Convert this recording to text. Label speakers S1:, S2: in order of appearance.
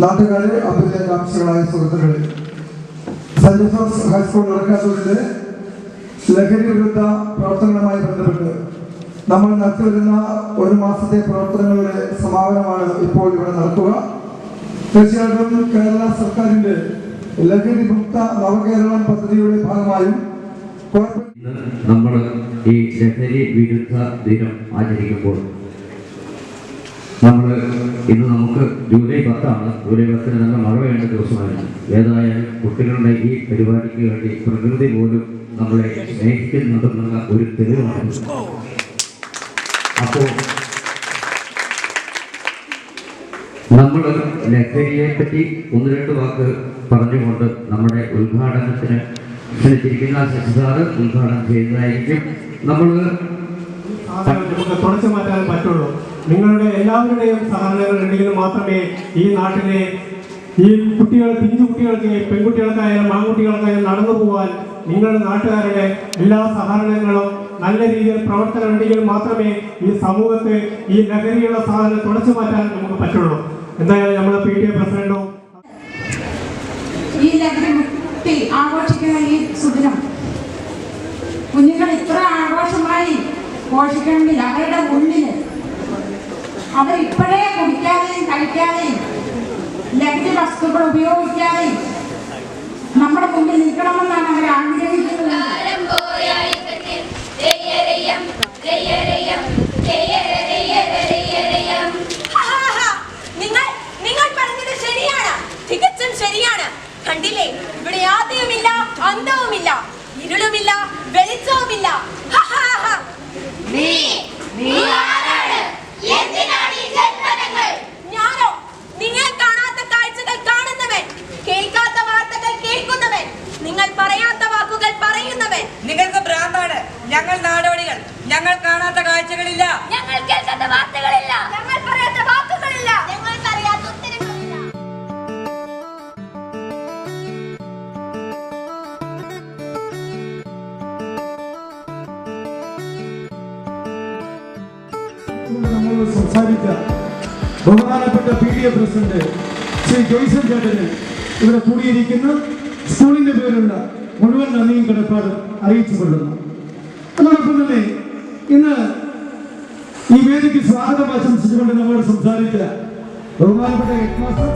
S1: നാട്ടുകാരെ, അഭ്യുദയകാംക്ഷികളായ സുഹൃത്തുക്കളെ, saint Joseph's high school നടക്കാത്തതിന്റെ ലഹരി വിരുദ്ധ പ്രവർത്തനങ്ങളുമായി ബന്ധപ്പെട്ട് നമ്മൾ നടത്തിവരുന്ന ഒരു മാസത്തെ പ്രവർത്തനങ്ങളുടെ സമാപനമാണ് ഇപ്പോൾ ഇവിടെ നടക്കുക. തീർച്ചയായിട്ടും കേരള സർക്കാരിന്റെ ലഹരി മുക്ത നവകേരളം പദ്ധതിയുടെ ഭാഗമായും
S2: നമ്മൾ ഈ ലഹരി വിരുദ്ധ ദിനം ആചരിക്കുമ്പോൾ ഇന്ന് നമുക്ക് ജൂലൈ 10 ജൂലൈ 10 നല്ല മഴ വേണ്ട ദിവസമായിരുന്നു. ഏതായാലും കുട്ടികളുടെ ഈ പരിപാടിക്ക് വേണ്ടി പ്രകൃതി പോലും നമ്മളെ സ്നേഹിക്കുന്നുണ്ടെന്നുള്ള ഒരു തെളിവാണ്. അപ്പോൾ നമ്മൾ ലഹരിയെ പറ്റി 1-2 വാക്ക് പറഞ്ഞുകൊണ്ട് നമ്മുടെ ഉദ്ഘാടനത്തിന് ക്ഷണിച്ചിരിക്കുന്ന ശശിസാറ് ഉദ്ഘാടനം ചെയ്യുന്നതായിരിക്കും. നമുക്ക്
S3: തുടച്ചു മാറ്റാൻ പറ്റുള്ളൂ. നിങ്ങളുടെ എല്ലാവരുടെയും സഹകരണങ്ങൾ ഉണ്ടെങ്കിൽ മാത്രമേ ഈ നാട്ടിലെ ഈ കുട്ടികൾ, പിഞ്ചു കുട്ടികൾക്ക്, പെൺകുട്ടികൾക്കായാലും ആൺകുട്ടികൾക്കായാലും നടന്നു പോകാൻ നിങ്ങളുടെ നാട്ടുകാരുടെ എല്ലാ സഹകരണങ്ങളും നല്ല രീതിയിൽ പ്രവർത്തനം ഉണ്ടെങ്കിൽ മാത്രമേ ഈ സമൂഹത്തെ ഈ ലഹരിയുള്ള സാധനം തുടച്ചു മാറ്റാൻ നമുക്ക് പറ്റുള്ളൂ. എന്തായാലും നമ്മുടെ PTA പ്രസിഡന്റും
S4: ഈ ലഹരി മുക്തി ആഘോഷിക്കുന്ന ഈ സുദിനം കുഞ്ഞുങ്ങൾ ഇത്ര ആഘോഷമായി പോഷിക്കണമെങ്കിൽ അവരുടെ ഉള്ളില് അവരിപ്പോഴേ കുടിക്കാതെയും കഴിക്കാതെയും ലഹരി വസ്തുക്കൾ ഉപയോഗിക്കാതെയും നമ്മുടെ മുമ്പിൽ നിൽക്കണമെന്നാണ് അവർ ആഗ്രഹിക്കുന്നത്.
S5: നിങ്ങൾ പറഞ്ഞത് ശരിയാണ്, തികച്ചും ശരിയാണ്. കണ്ടില്ലേ, ഇവിടെ ആദ്യവുമില്ല, അന്തവുമില്ല, ഇരുളുമില്ല, വെളിച്ചവുമില്ല. ഞാനോ? നിങ്ങൾ കാണാത്ത കാഴ്ചകൾ കാണുന്നവൻ, കേൾക്കാത്ത വാർത്തകൾ കേൾക്കുന്നവൻ, നിങ്ങൾ പറയാത്ത വാക്കുകൾ പറയുന്നവൻ.
S6: നിങ്ങൾക്ക് ഭ്രാന്താണ്. ഞങ്ങൾ നാടോടികൾ. ഞങ്ങൾ കാണാത്ത കാഴ്ചകളില്ല,
S5: ഞങ്ങൾ കേൾക്കാത്ത വാർത്തകളില്ല, ഞങ്ങൾ പറയാത്ത വാക്കുകളില്ല, ഞങ്ങൾക്ക് അറിയാത്ത ഉത്തരങ്ങളില്ല.
S1: നമ്മൾ സംസാരിച്ച ബഹുമാനപ്പെട്ട PTA പ്രസിഡന്റ് ശ്രീ ജോയ്സൺ ചേട്ടന് ഇവിടെ കൂടിയിരിക്കുന്ന സ്കൂളിന്റെ പേരുള്ള മുഴുവൻ നന്ദിയും കടപ്പാടും അറിയിച്ചു കൊള്ളുന്നു. അതോടൊപ്പം തന്നെ ഇന്ന് ഈ വേദിക്ക് സ്വാഗതം ആശംസിച്ചുകൊണ്ട് നമ്മൾ സംസാരിച്ച ബഹുമാനപ്പെട്ട ഹെഡ് മാസ്റ്റർ